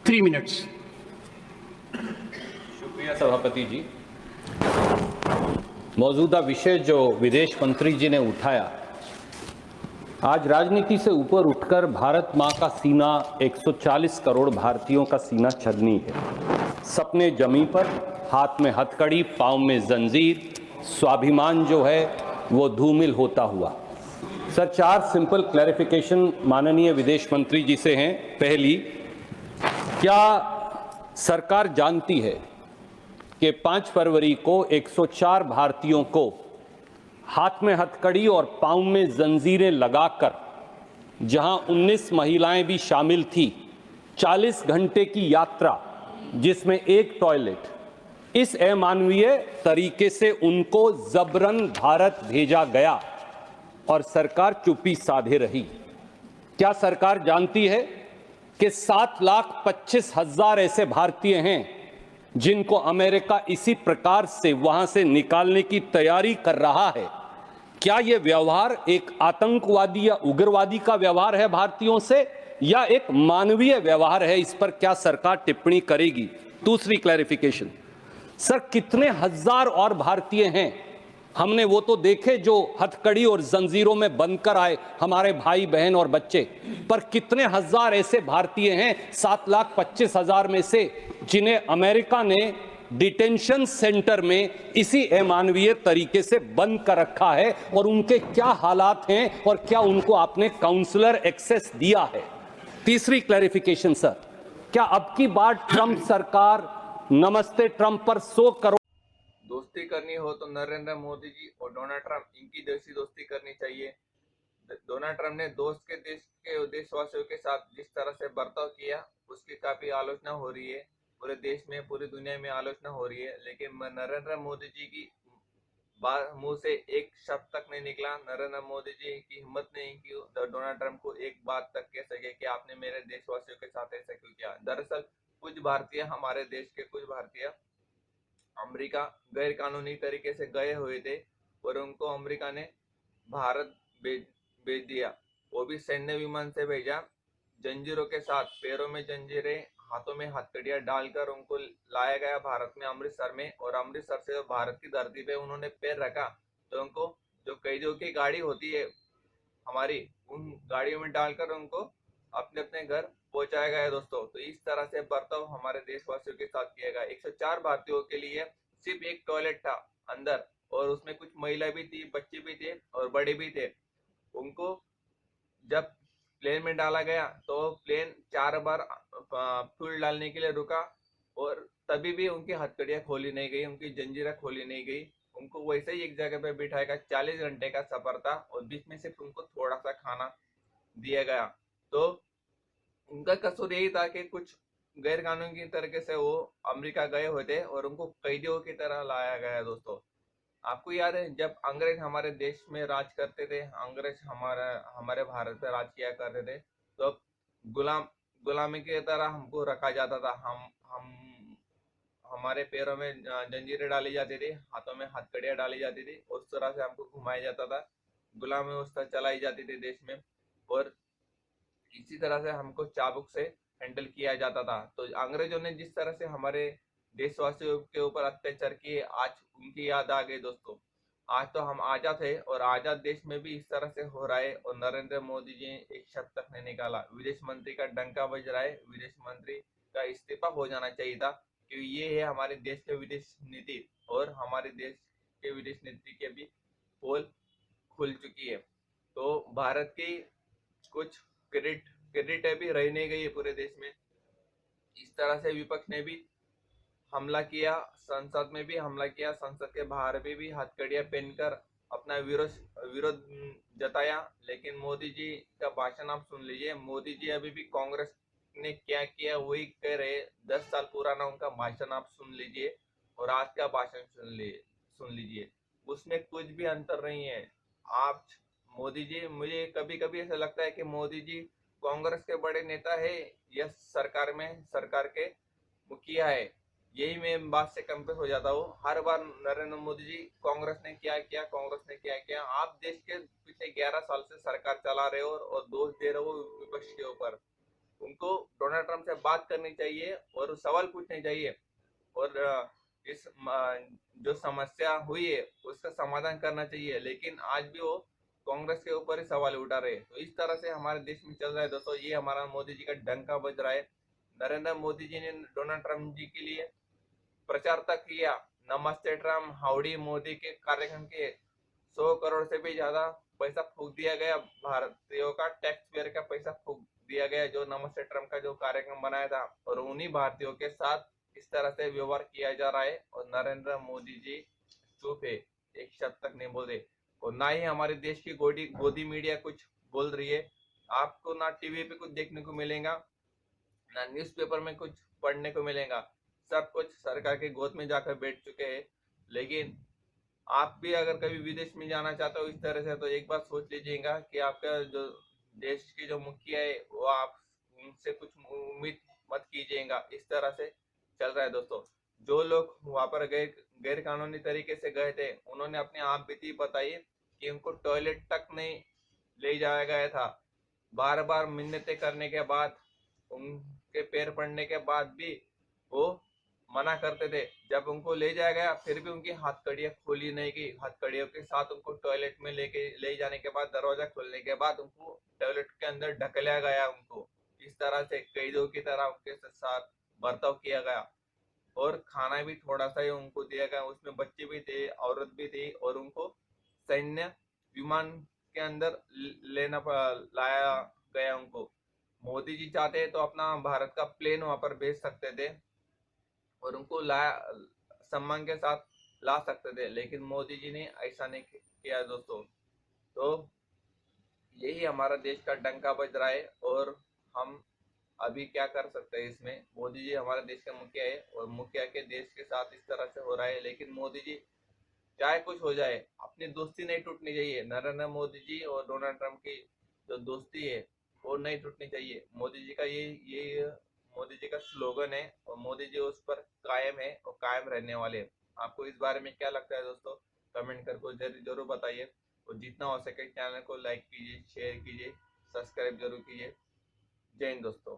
3 minutes. शुक्रिया सभापति जी। मौजूदा विषय जो विदेश मंत्री जी ने उठाया, आज राजनीति से ऊपर उठकर भारत मां का सीना 140 करोड़ भारतीयों का सीना छलनी है। सपने जमी पर, हाथ में हथकड़ी, पांव में जंजीर, स्वाभिमान जो है वो धूमिल होता हुआ। सर, 4 सिंपल क्लैरिफिकेशन माननीय विदेश मंत्री जी से हैं। पहली, क्या सरकार जानती है कि 5 फरवरी को 104 भारतीयों को हाथ में हथकड़ी और पांव में जंजीरें लगाकर, जहां 19 महिलाएं भी शामिल थी, 40 घंटे की यात्रा जिसमें एक टॉयलेट, इस अमानवीय तरीके से उनको जबरन भारत भेजा गया और सरकार चुप्पी साधे रही? क्या सरकार जानती है कि 7,25,000 ऐसे भारतीय हैं जिनको अमेरिका इसी प्रकार से वहां से निकालने की तैयारी कर रहा है? क्या यह व्यवहार एक आतंकवादी या उग्रवादी का व्यवहार है भारतीयों से, या एक मानवीय व्यवहार है? इस पर क्या सरकार टिप्पणी करेगी? दूसरी क्लैरिफिकेशन, सर, कितने हजार और भारतीय हैं? हमने वो तो देखे जो हथकड़ी और जंजीरों में बंधकर आए, हमारे भाई बहन और बच्चे, पर कितने हजार ऐसे भारतीय हैं 7,25,000 में से जिन्हें अमेरिका ने डिटेंशन सेंटर में इसी अमानवीय तरीके से बंद कर रखा है, और उनके क्या हालात हैं और क्या उनको आपने काउंसलर एक्सेस दिया है? तीसरी क्लैरिफिकेशन, सर, क्या अब की बार ट्रंप सरकार नमस्ते ट्रंप पर 100 करोड़ दोस्ती करनी हो तो नरेंद्र मोदी जी और डोनाल्ड ट्रंप, इनकी जैसी दोस्ती करनी चाहिए। डोनाल्ड ट्रंप ने देश के देशवासियों के साथ जिस तरह से बर्ताव किया, उसकी काफी आलोचना हो रही है। पूरे देश में, पूरी दुनिया में आलोचना हो रही है, लेकिन नरेंद्र मोदी जी की मुंह से एक शब्द तक नहीं निकला। नरेंद्र मोदी जी की हिम्मत नहीं कि डोनाल्ड ट्रंप को एक बात तक कह सके कि आपने मेरे देशवासियों के साथ ऐसा क्यों किया। दरअसल कुछ भारतीय, हमारे देश के कुछ भारतीय अमेरिका गैर कानूनी तरीके से गए हुए थे और उनको अमेरिका ने भारत भेज दिया। वो भी सैन्य विमान से भेजा, जंजीरों के साथ, पैरों में जंजीरें, हाथों में हथकड़ियां डालकर उनको लाया गया भारत में, अमृतसर में। और अमृतसर से भारत की धरती पे उन्होंने पैर रखा तो उनको, जो कैदियों की गाड़ी होती है हमारी, उन गाड़ियों में डालकर उनको अपने अपने घर पहुंचाया गया। दोस्तों, तो इस तरह से बर्ताव हमारे देशवासियों के साथ किया गया। 104 भारतीयों के लिए सिर्फ एक टॉयलेट था अंदर, और उसमें कुछ महिला भी थी, बच्चे भी थे और बड़े भी थे। उनको जब प्लेन में डाला गया तो प्लेन 4 बार फ्यूल डालने के लिए रुका, और तभी भी उनकी हथकड़ियां खोली नहीं गई, उनकी जंजीरें खोली नहीं गई। उनको वैसे ही एक जगह पे बिठाएगा। 40 घंटे का सफर था और बीच में सिर्फ उनको थोड़ा सा खाना दिया गया। तो उनका कसूर यही था कि कुछ गैर कानूनी तरीके से वो अमेरिका गए हुए थे और उनको कैदियों की तरह लाया गया। दोस्तों, आपको याद है जब अंग्रेज हमारे देश में राज करते थे, अंग्रेज हमारे भारत पे राज किया करते थे, तो गुलामी की तरह हमको रखा जाता था। हम हमारे पैरों में जंजीरें डाली जाती थी, हाथों में हथकड़ियां डाली जाती थी, उस तरह से हमको घुमाया जाता था, गुलामी व्यवस्था चलाई जाती थी देश में, और इसी तरह से हमको चाबुक से हैंडल किया जाता था। तो अंग्रेजों ने जिस तरह से हमारे देशवासियों के ऊपर अत्याचार किए, आज उनकी याद आ गई। दोस्तों, आज तो हम आजाद है और आजाद देश में भी इस तरह से हो रहा है, और नरेंद्र मोदी जी ने एक शब्द तक नहीं निकाला। विदेश मंत्री का डंका बज रहा है, विदेश मंत्री का इस्तीफा हो जाना चाहिए था, क्योंकि ये है हमारे देश के विदेश नीति, और हमारे देश के विदेश नीति के भी पोल खुल चुकी है। तो भारत की कुछ क्रेडिट भी रह नहीं गई है पूरे देश में। इस तरह से विपक्ष ने भी हमला किया, संसद में भी हमला किया, संसद के बाहर भी हथकड़ियां पहनकर अपना विरोध जताया। लेकिन मोदी जी का भाषण आप सुन लीजिए। मोदी जी अभी भी कांग्रेस ने क्या किया वही कह रहे। 10 साल पुराना उनका भाषण आप सुन लीजिए और आज का भाषण सुन लीजिए, उसमें कुछ भी अंतर नहीं है। आप मोदी जी, मुझे कभी कभी ऐसा लगता है कि मोदी जी कांग्रेस के बड़े नेता है या सरकार के मुखिया है। यही मैं बात से कंफ्यूज हो जाता हूँ। हर बार नरेंद्र मोदी जी कांग्रेस ने क्या किया, कांग्रेस ने क्या किया। आप देश के पिछले 11 साल से सरकार चला रहे हो और दोष दे रहे हो विपक्ष के ऊपर। उनको डोनाल्ड ट्रंप से बात करनी चाहिए और सवाल पूछने चाहिए और जो समस्या हुई है उसका समाधान करना चाहिए। लेकिन आज भी वो कांग्रेस के ऊपर ही सवाल उठा रहे हैं। तो इस तरह से हमारे देश में चल रहा है दोस्तों। ये हमारा मोदी जी का डंका बज रहा है। नरेंद्र मोदी जी ने डोनाल्ड ट्रंप जी के लिए प्रचार तक किया। नमस्ते ट्रम्प, हाउडी मोदी के कार्यक्रम के 100 करोड़ से भी ज्यादा पैसा फूक दिया गया। भारतीयों का टैक्स पेयर का पैसा फूक दिया गया जो नमस्ते ट्रम्प का जो कार्यक्रम बनाया था, और उन्हीं भारतीयों के साथ इस तरह से व्यवहार किया जा रहा है। और नरेंद्र मोदी जी चुप है, एक शब्द तक नहीं बोल रहे। और ना ही हमारे देश की गोदी मीडिया कुछ बोल रही है। आपको ना टीवी पे कुछ देखने को मिलेगा, ना न्यूज़पेपर में कुछ पढ़ने को मिलेगा। सब कुछ सरकार के गोद में जाकर बैठ चुके हैं। लेकिन आप भी अगर कभी विदेश में जाना चाहते हो इस तरह से, तो एक बार सोच लीजिएगा कि आपका जो देश की जो मुखिया है वो आप उनसे कुछ उम्मीद मत कीजिएगा। इस तरह से चल रहा है दोस्तों। जो लोग वहां पर गैर कानूनी तरीके से गए थे, उन्होंने अपनी आप बीती बताई कि उनको टॉयलेट तक नहीं ले जाया गया था। बार बार मिन्नतें करने के बाद, उनके पैर पड़ने के बाद भी वो मना करते थे। जब उनको ले जाया गया फिर भी उनकी हथकड़ियां खोली नहीं गई। हथकड़ियों के साथ उनको टॉयलेट में ले जाने के बाद, दरवाजा खोलने के बाद उनको टॉयलेट के अंदर ढकेला गया। उनको इस तरह से कैदियों की तरह उनके साथ बर्ताव किया गया। और खाना भी थोड़ा सा ही उनको दिया गया। उसमें बच्चे भी थे, औरत भी थी, और उनको सैन्य विमान के अंदर लाया गया उनको। मोदी जी चाहते तो अपना भारत का प्लेन वहां पर भेज सकते थे और उनको सम्मान के साथ ला सकते थे, लेकिन मोदी जी ने ऐसा नहीं किया दोस्तों। तो यही हमारा देश का डंका बज रहा है। और हम अभी क्या कर सकते हैं इसमें। मोदी जी हमारे देश के मुखिया है और मुखिया के देश के साथ इस तरह से हो रहा है। लेकिन मोदी जी चाहे कुछ हो जाए, अपनी दोस्ती नहीं टूटनी चाहिए। नरेंद्र मोदी जी और डोनाल्ड ट्रंप की जो दोस्ती है वो नहीं टूटनी चाहिए। मोदी जी का ये मोदी जी का स्लोगन है और मोदी जी उस पर कायम है और कायम रहने वाले हैं। आपको इस बारे में क्या लगता है दोस्तों? कमेंट करके जरूर बताइए। और जितना हो सके चैनल को लाइक कीजिए, शेयर कीजिए, सब्सक्राइब जरूर कीजिए। जय हिंद दोस्तों।